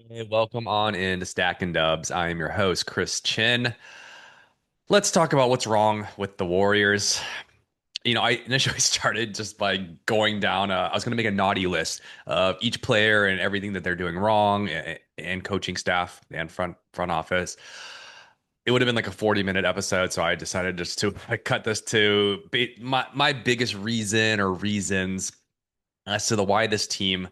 Hey, welcome on into Stack and Dubs. I am your host, Chris Chin. Let's talk about what's wrong with the Warriors. I initially started just by going down. I was going to make a naughty list of each player and everything that they're doing wrong, and coaching staff and front office. It would have been like a 40-minute episode, so I decided just to cut this to my biggest reason or reasons as to the why this team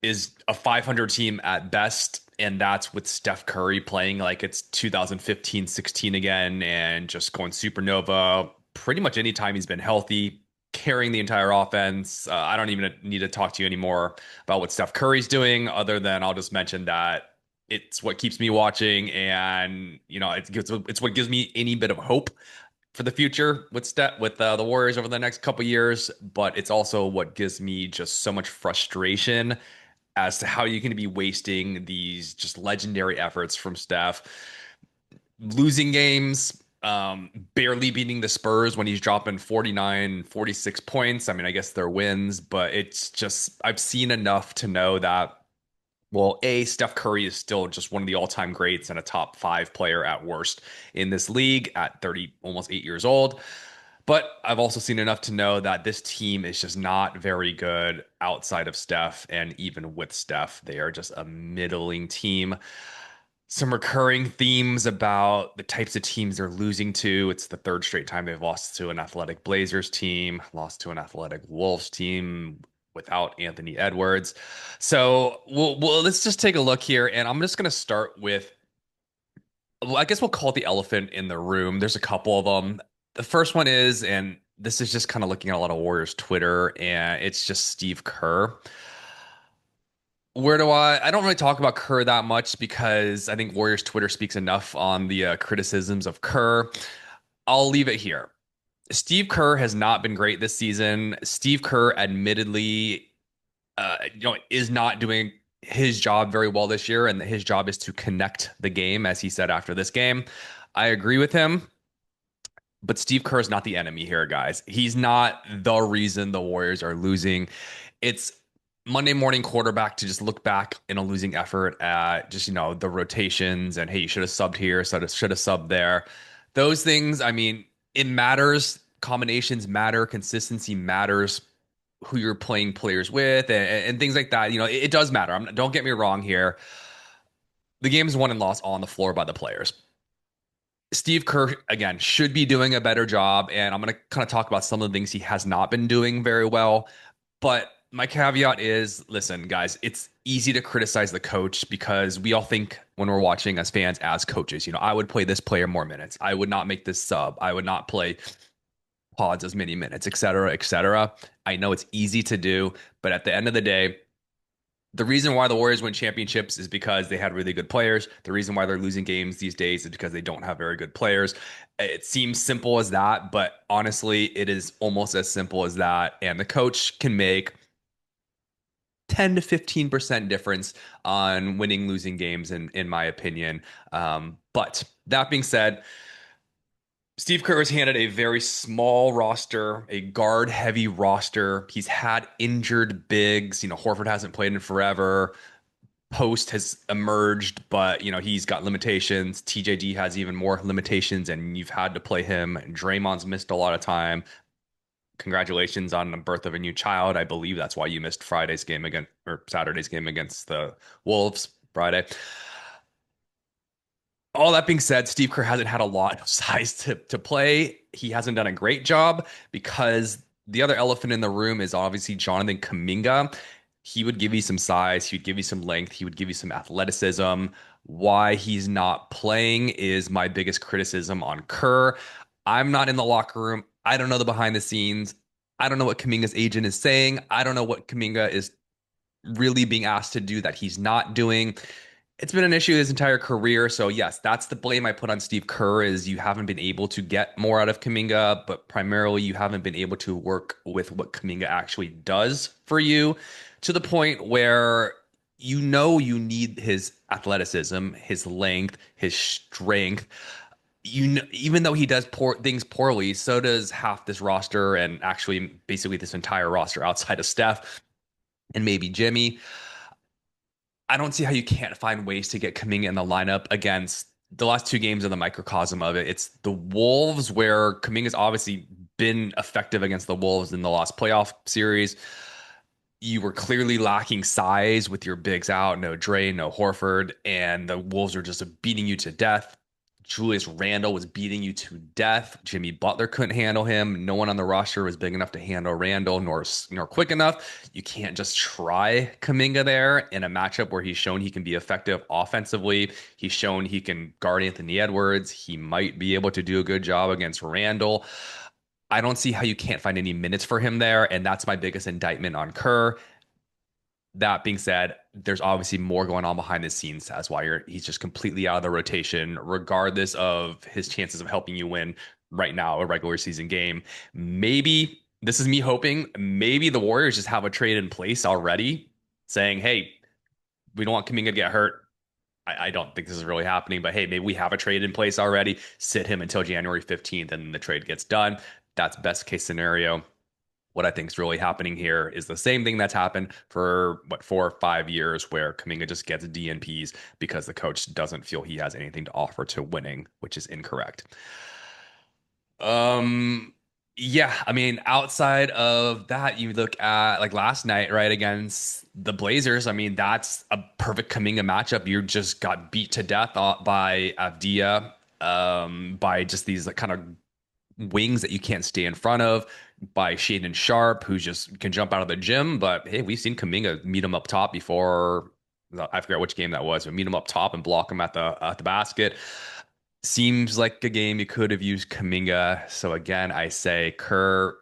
is a 500 team at best. And that's with Steph Curry playing like it's 2015-16 again and just going supernova pretty much anytime he's been healthy, carrying the entire offense. I don't even need to talk to you anymore about what Steph Curry's doing, other than I'll just mention that it's what keeps me watching. And, it's what gives me any bit of hope for the future with the Warriors over the next couple years, but it's also what gives me just so much frustration as to how you can be wasting these just legendary efforts from Steph, losing games, barely beating the Spurs when he's dropping 49, 46 points. I mean, I guess they're wins, but it's just, I've seen enough to know that, well, Steph Curry is still just one of the all-time greats and a top five player at worst in this league at 30, almost 8 years old. But I've also seen enough to know that this team is just not very good outside of Steph. And even with Steph, they are just a middling team. Some recurring themes about the types of teams they're losing to. It's the third straight time they've lost to an athletic Blazers team, lost to an athletic Wolves team without Anthony Edwards. So let's just take a look here. And I'm just going to start with, well, I guess we'll call it the elephant in the room. There's a couple of them. The first one is, and this is just kind of looking at a lot of Warriors Twitter, and it's just Steve Kerr. Where do I don't really talk about Kerr that much because I think Warriors Twitter speaks enough on the criticisms of Kerr. I'll leave it here. Steve Kerr has not been great this season. Steve Kerr, admittedly, is not doing his job very well this year, and his job is to connect the game, as he said after this game. I agree with him, but Steve Kerr is not the enemy here, guys. He's not the reason the Warriors are losing. It's Monday morning quarterback to just look back in a losing effort at just, the rotations and, hey, you should have subbed here, should have subbed there. Those things, I mean, it matters. Combinations matter, consistency matters, who you're playing players with, and things like that. It does matter. Don't get me wrong here. The game is won and lost all on the floor by the players. Steve Kerr, again, should be doing a better job. And I'm going to kind of talk about some of the things he has not been doing very well. But my caveat is, listen, guys, it's easy to criticize the coach because we all think when we're watching as fans, as coaches, I would play this player more minutes. I would not make this sub. I would not play pods as many minutes, et cetera, et cetera. I know it's easy to do, but at the end of the day, the reason why the Warriors win championships is because they had really good players. The reason why they're losing games these days is because they don't have very good players. It seems simple as that, but honestly, it is almost as simple as that. And the coach can make 10 to 15% difference on winning, losing games, in my opinion. But that being said, Steve Kerr has handed a very small roster, a guard heavy roster. He's had injured bigs. Horford hasn't played in forever. Post has emerged, but he's got limitations. TJD has even more limitations, and you've had to play him. And Draymond's missed a lot of time. Congratulations on the birth of a new child. I believe that's why you missed Friday's game against or Saturday's game against the Wolves Friday. All that being said, Steve Kerr hasn't had a lot of size to play. He hasn't done a great job because the other elephant in the room is obviously Jonathan Kuminga. He would give you some size, he would give you some length, he would give you some athleticism. Why he's not playing is my biggest criticism on Kerr. I'm not in the locker room. I don't know the behind the scenes. I don't know what Kuminga's agent is saying. I don't know what Kuminga is really being asked to do that he's not doing. It's been an issue his entire career. So yes, that's the blame I put on Steve Kerr is you haven't been able to get more out of Kuminga, but primarily you haven't been able to work with what Kuminga actually does for you to the point where you need his athleticism, his length, his strength. Even though he does things poorly, so does half this roster and actually basically this entire roster outside of Steph and maybe Jimmy. I don't see how you can't find ways to get Kuminga in the lineup against the last two games of the microcosm of it. It's the Wolves, where Kuminga's obviously been effective against the Wolves in the last playoff series. You were clearly lacking size with your bigs out, no Dre, no Horford, and the Wolves are just beating you to death. Julius Randle was beating you to death. Jimmy Butler couldn't handle him. No one on the roster was big enough to handle Randle, nor quick enough. You can't just try Kuminga there in a matchup where he's shown he can be effective offensively. He's shown he can guard Anthony Edwards. He might be able to do a good job against Randle. I don't see how you can't find any minutes for him there, and that's my biggest indictment on Kerr. That being said, there's obviously more going on behind the scenes. That's why he's just completely out of the rotation, regardless of his chances of helping you win right now a regular season game. Maybe this is me hoping. Maybe the Warriors just have a trade in place already, saying, "Hey, we don't want Kuminga to get hurt." I don't think this is really happening, but hey, maybe we have a trade in place already. Sit him until January 15th, and the trade gets done. That's best case scenario. What I think is really happening here is the same thing that's happened for 4 or 5 years, where Kuminga just gets DNPs because the coach doesn't feel he has anything to offer to winning, which is incorrect. Um, yeah, I mean, outside of that, you look at like last night, right, against the Blazers. I mean, that's a perfect Kuminga matchup. You just got beat to death by Avdia, by just these like kind of wings that you can't stay in front of, by Shaden Sharp, who just can jump out of the gym. But hey, we've seen Kuminga meet him up top before. I forget which game that was, but meet him up top and block him at the basket. Seems like a game you could have used Kuminga. So again, I say Kerr,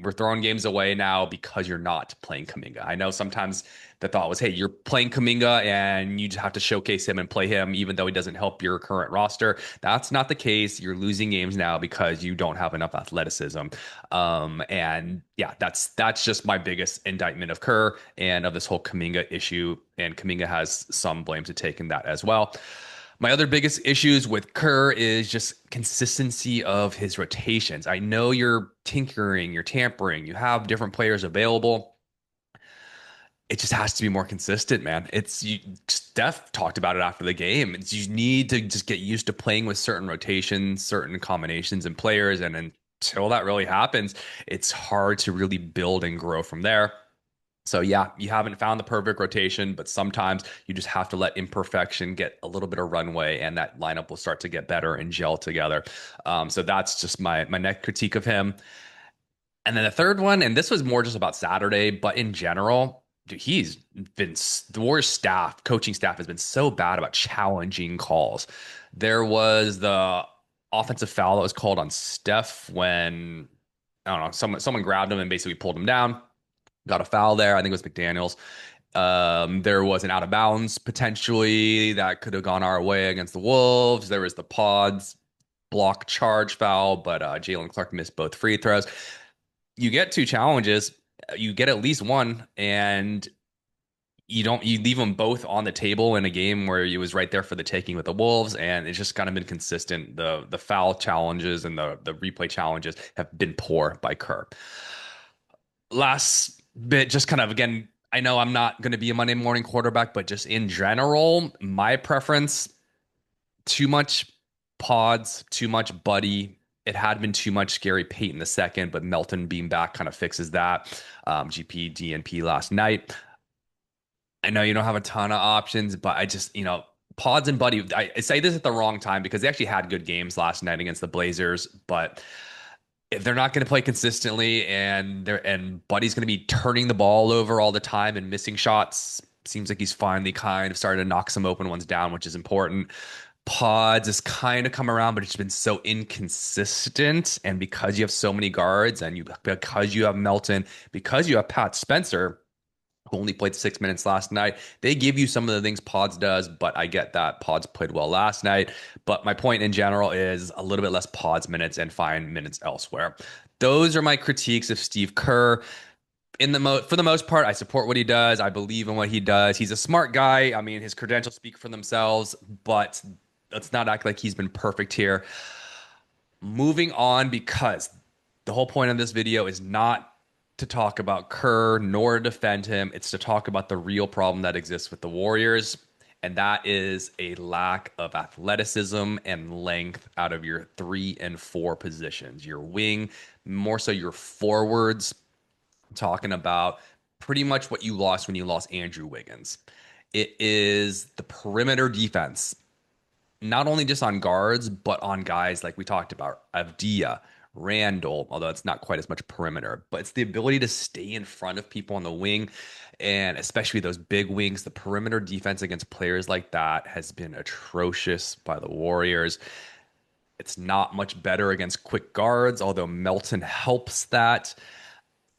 we're throwing games away now because you're not playing Kuminga. I know sometimes the thought was, hey, you're playing Kuminga and you just have to showcase him and play him, even though he doesn't help your current roster. That's not the case. You're losing games now because you don't have enough athleticism. And yeah, that's just my biggest indictment of Kerr and of this whole Kuminga issue. And Kuminga has some blame to take in that as well. My other biggest issues with Kerr is just consistency of his rotations. I know you're tinkering, you're tampering, you have different players available. It just has to be more consistent, man. Steph talked about it after the game. You need to just get used to playing with certain rotations, certain combinations and players. And until that really happens, it's hard to really build and grow from there. So yeah, you haven't found the perfect rotation, but sometimes you just have to let imperfection get a little bit of runway, and that lineup will start to get better and gel together. So that's just my next critique of him. And then the third one, and this was more just about Saturday, but in general, dude, he's been the Warriors staff, coaching staff has been so bad about challenging calls. There was the offensive foul that was called on Steph when I don't know, someone grabbed him and basically pulled him down. Got a foul there. I think it was McDaniels. There was an out of bounds potentially that could have gone our way against the Wolves. There was the Pods block charge foul, but Jalen Clark missed both free throws. You get two challenges, you get at least one, and you leave them both on the table in a game where he was right there for the taking with the Wolves, and it's just kind of been consistent. The foul challenges and the replay challenges have been poor by Kerr. Last bit, just kind of again, I know I'm not going to be a Monday morning quarterback, but just in general, my preference, too much Pods, too much Buddy. It had been too much Gary Payton the second, but Melton being back kind of fixes that. GP, DNP last night. I know you don't have a ton of options, but I just, Pods and Buddy, I say this at the wrong time because they actually had good games last night against the Blazers, but if they're not going to play consistently and Buddy's going to be turning the ball over all the time and missing shots, seems like he's finally kind of started to knock some open ones down, which is important. Pods has kind of come around, but it's been so inconsistent. And because you have so many guards because you have Melton, because you have Pat Spencer, who only played 6 minutes last night. They give you some of the things Pods does, but I get that Pods played well last night. But my point in general is a little bit less Pods minutes and find minutes elsewhere. Those are my critiques of Steve Kerr. For the most part, I support what he does. I believe in what he does. He's a smart guy. I mean, his credentials speak for themselves, but let's not act like he's been perfect here. Moving on, because the whole point of this video is not to talk about Kerr nor to defend him. It's to talk about the real problem that exists with the Warriors, and that is a lack of athleticism and length out of your 3 and 4 positions. Your wing, more so your forwards, talking about pretty much what you lost when you lost Andrew Wiggins. It is the perimeter defense, not only just on guards, but on guys like we talked about, Avdia, Randall, although it's not quite as much perimeter, but it's the ability to stay in front of people on the wing, and especially those big wings. The perimeter defense against players like that has been atrocious by the Warriors. It's not much better against quick guards, although Melton helps that.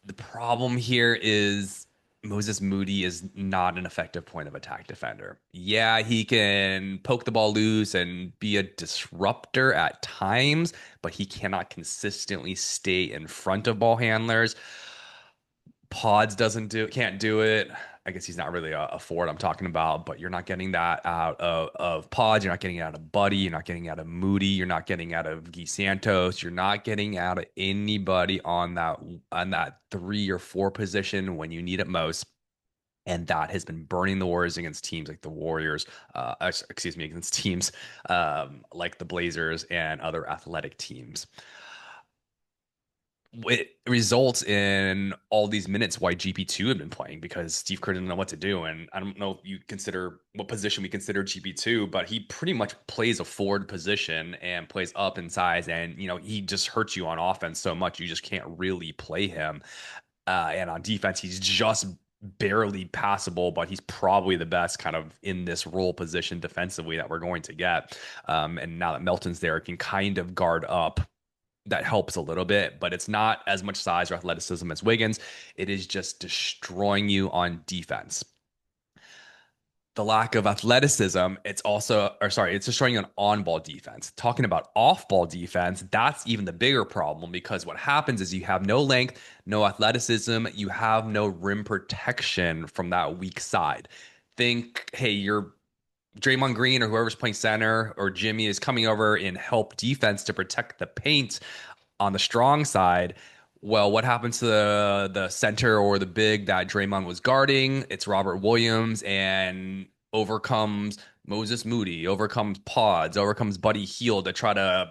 The problem here is Moses Moody is not an effective point of attack defender. Yeah, he can poke the ball loose and be a disruptor at times, but he cannot consistently stay in front of ball handlers. Pods doesn't do can't do it. I guess he's not really a forward I'm talking about, but you're not getting that out of Pods. You're not getting it out of Buddy. You're not getting it out of Moody. You're not getting out of Guy Santos. You're not getting out of anybody on that 3 or 4 position when you need it most. And that has been burning the Warriors against teams like the Warriors, excuse me, against teams like the Blazers and other athletic teams. It results in all these minutes why GP2 had been playing because Steve Kerr didn't know what to do. And I don't know if you consider what position we consider GP2, but he pretty much plays a forward position and plays up in size. And, he just hurts you on offense so much. You just can't really play him. And on defense, he's just barely passable, but he's probably the best kind of in this role position defensively that we're going to get. And now that Melton's there, can kind of guard up, that helps a little bit, but it's not as much size or athleticism as Wiggins. It is just destroying you on defense. The lack of athleticism, it's destroying you on ball defense. Talking about off ball defense, that's even the bigger problem because what happens is you have no length, no athleticism, you have no rim protection from that weak side. Think, hey, you're Draymond Green or whoever's playing center or Jimmy is coming over in help defense to protect the paint on the strong side. Well, what happens to the center or the big that Draymond was guarding? It's Robert Williams and overcomes Moses Moody, overcomes Pods, overcomes Buddy Hield to try to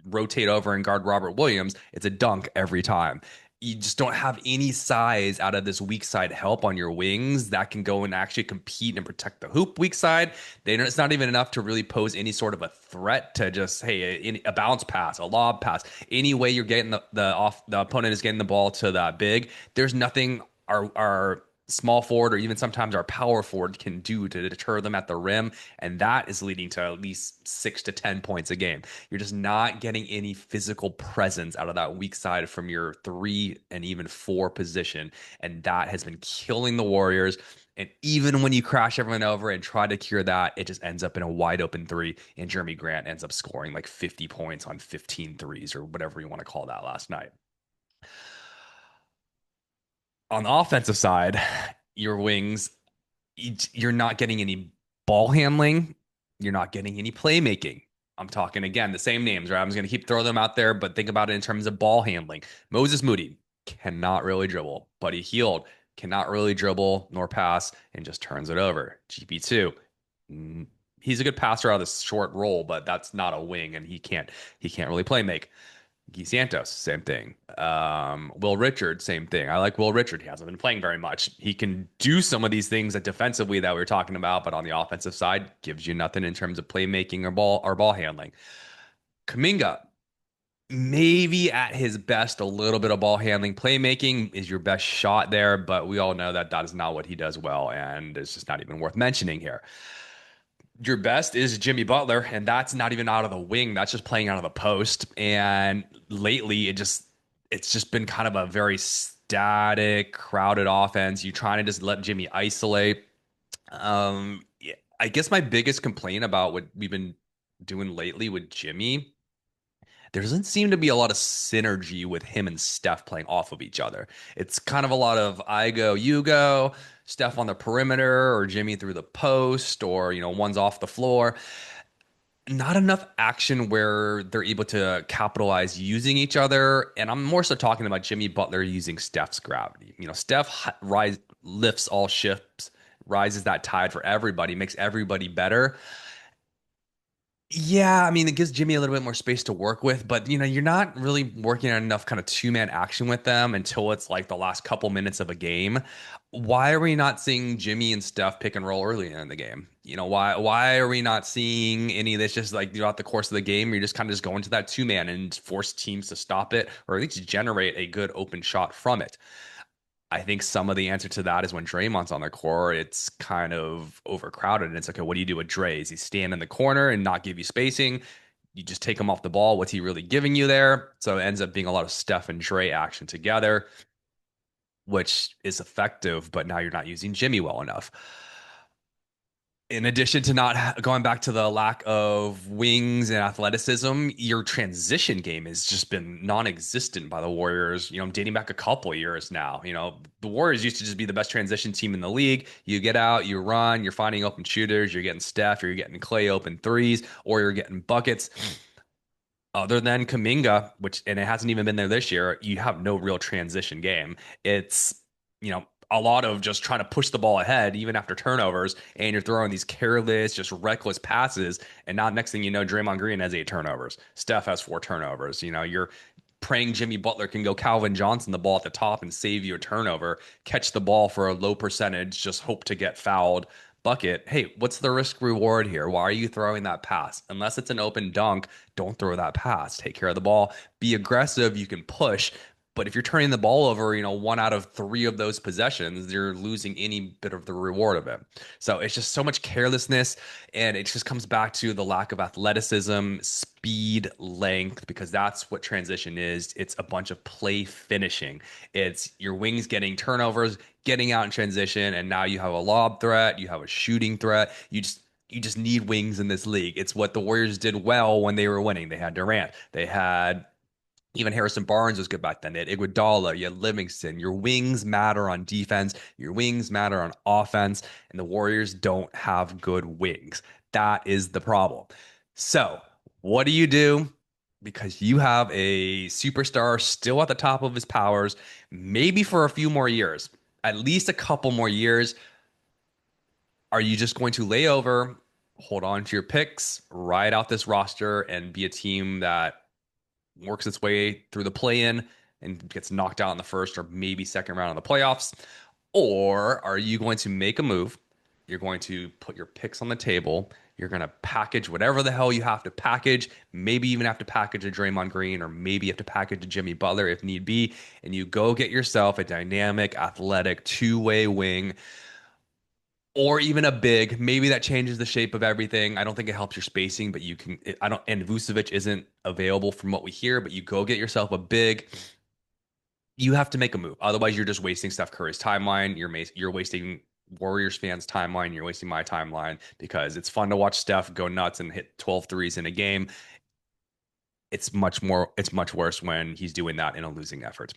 rotate over and guard Robert Williams. It's a dunk every time. You just don't have any size out of this weak side help on your wings that can go and actually compete and protect the hoop weak side. It's not even enough to really pose any sort of a threat to just, hey, a bounce pass, a lob pass, any way you're getting the opponent is getting the ball to that big. There's nothing our small forward or even sometimes our power forward can do to deter them at the rim. And that is leading to at least 6 to 10 points a game. You're just not getting any physical presence out of that weak side from your 3 and even 4 position. And that has been killing the Warriors. And even when you crash everyone over and try to cure that, it just ends up in a wide open 3. And Jeremy Grant ends up scoring like 50 points on 15 threes or whatever you want to call that last night. On the offensive side, your wings, you're not getting any ball handling. You're not getting any playmaking. I'm talking again, the same names, right? I'm just going to keep throwing them out there, but think about it in terms of ball handling. Moses Moody cannot really dribble. Buddy Hield cannot really dribble nor pass and just turns it over. GP2, he's a good passer out of this short roll, but that's not a wing, and he can't really play make. Guy Santos, same thing. Will Richard, same thing. I like Will Richard. He hasn't been playing very much. He can do some of these things that defensively that we were talking about, but on the offensive side, gives you nothing in terms of playmaking or ball handling. Kuminga, maybe at his best, a little bit of ball handling. Playmaking is your best shot there, but we all know that that is not what he does well, and it's just not even worth mentioning here. Your best is Jimmy Butler, and that's not even out of the wing. That's just playing out of the post. And lately, it's just been kind of a very static, crowded offense. You trying to just let Jimmy isolate. Yeah, I guess my biggest complaint about what we've been doing lately with Jimmy, there doesn't seem to be a lot of synergy with him and Steph playing off of each other. It's kind of a lot of I go, you go, Steph on the perimeter, or Jimmy through the post, or one's off the floor. not enough action where they're able to capitalize using each other. And I'm more so talking about Jimmy Butler using Steph's gravity. Steph lifts all ships, rises that tide for everybody, makes everybody better. Yeah, I mean, it gives Jimmy a little bit more space to work with, but you're not really working on enough kind of two-man action with them until it's like the last couple minutes of a game. Why are we not seeing Jimmy and Steph pick and roll early in the game? Why are we not seeing any of this just like throughout the course of the game? You're just kind of just going to that two-man and force teams to stop it or at least generate a good open shot from it. I think some of the answer to that is when Draymond's on the court, it's kind of overcrowded. And it's okay, what do you do with Dre? Is he stand in the corner and not give you spacing? You just take him off the ball. What's he really giving you there? So it ends up being a lot of Steph and Dre action together, which is effective, but now you're not using Jimmy well enough. In addition to not going back to the lack of wings and athleticism, your transition game has just been non-existent by the Warriors. Dating back a couple of years now. The Warriors used to just be the best transition team in the league. You get out, you run, you're finding open shooters, you're getting Steph, you're getting Clay open threes, or you're getting buckets. Other than Kuminga, and it hasn't even been there this year, you have no real transition game. It's, a lot of just trying to push the ball ahead, even after turnovers, and you're throwing these careless, just reckless passes. And now, next thing you know, Draymond Green has 8 turnovers. Steph has 4 turnovers. You're praying Jimmy Butler can go Calvin Johnson the ball at the top and save you a turnover, catch the ball for a low percentage, just hope to get fouled bucket. Hey, what's the risk reward here? Why are you throwing that pass? Unless it's an open dunk, don't throw that pass. Take care of the ball. Be aggressive. You can push. But if you're turning the ball over, 1 out of 3 of those possessions, you're losing any bit of the reward of it. So it's just so much carelessness. And it just comes back to the lack of athleticism, speed, length, because that's what transition is. It's a bunch of play finishing. It's your wings getting turnovers, getting out in transition, and now you have a lob threat, you have a shooting threat. You just need wings in this league. It's what the Warriors did well when they were winning. They had Durant. They had even Harrison Barnes was good back then. They had Iguodala, you had Livingston. Your wings matter on defense. Your wings matter on offense. And the Warriors don't have good wings. That is the problem. So, what do you do? Because you have a superstar still at the top of his powers, maybe for a few more years, at least a couple more years. Are you just going to lay over, hold on to your picks, ride out this roster, and be a team that works its way through the play-in and gets knocked out in the first or maybe second round of the playoffs? Or are you going to make a move? You're going to put your picks on the table. You're going to package whatever the hell you have to package. Maybe even have to package a Draymond Green, or maybe you have to package a Jimmy Butler if need be. And you go get yourself a dynamic, athletic, two-way wing, or even a big. Maybe that changes the shape of everything. I don't think it helps your spacing, but you can. I don't. And Vucevic isn't available from what we hear. But you go get yourself a big. You have to make a move. Otherwise, you're just wasting Steph Curry's timeline. You're wasting Warriors fans' timeline. You're wasting my timeline because it's fun to watch Steph go nuts and hit 12 threes in a game. It's much more. It's much worse when he's doing that in a losing effort.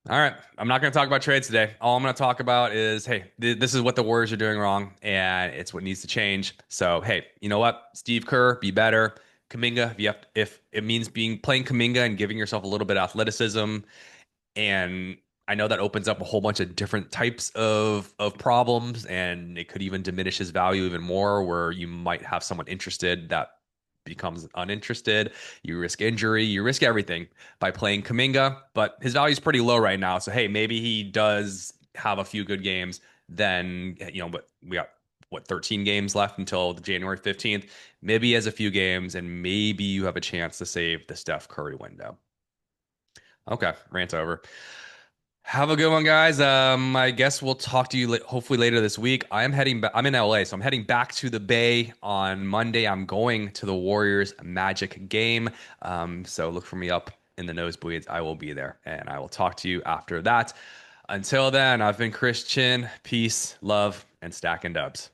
All right. I'm not going to talk about trades today. All I'm going to talk about is, hey, this is what the Warriors are doing wrong, and it's what needs to change. So, hey, you know what? Steve Kerr, be better. Kuminga, if it means playing Kuminga and giving yourself a little bit of athleticism, and I know that opens up a whole bunch of different types of problems, and it could even diminish his value even more, where you might have someone interested that becomes uninterested. You risk injury, you risk everything by playing Kuminga, but his value is pretty low right now. So hey, maybe he does have a few good games. Then but we got what 13 games left until the January 15th. Maybe he has a few games, and maybe you have a chance to save the Steph Curry window. Okay, rant over. Have a good one, guys. I guess we'll talk to you hopefully later this week. I am heading back. I'm in LA, so I'm heading back to the Bay on Monday. I'm going to the Warriors Magic game. So look for me up in the nosebleeds. I will be there, and I will talk to you after that. Until then, I've been Chris Chin. Peace, love, and stacking dubs.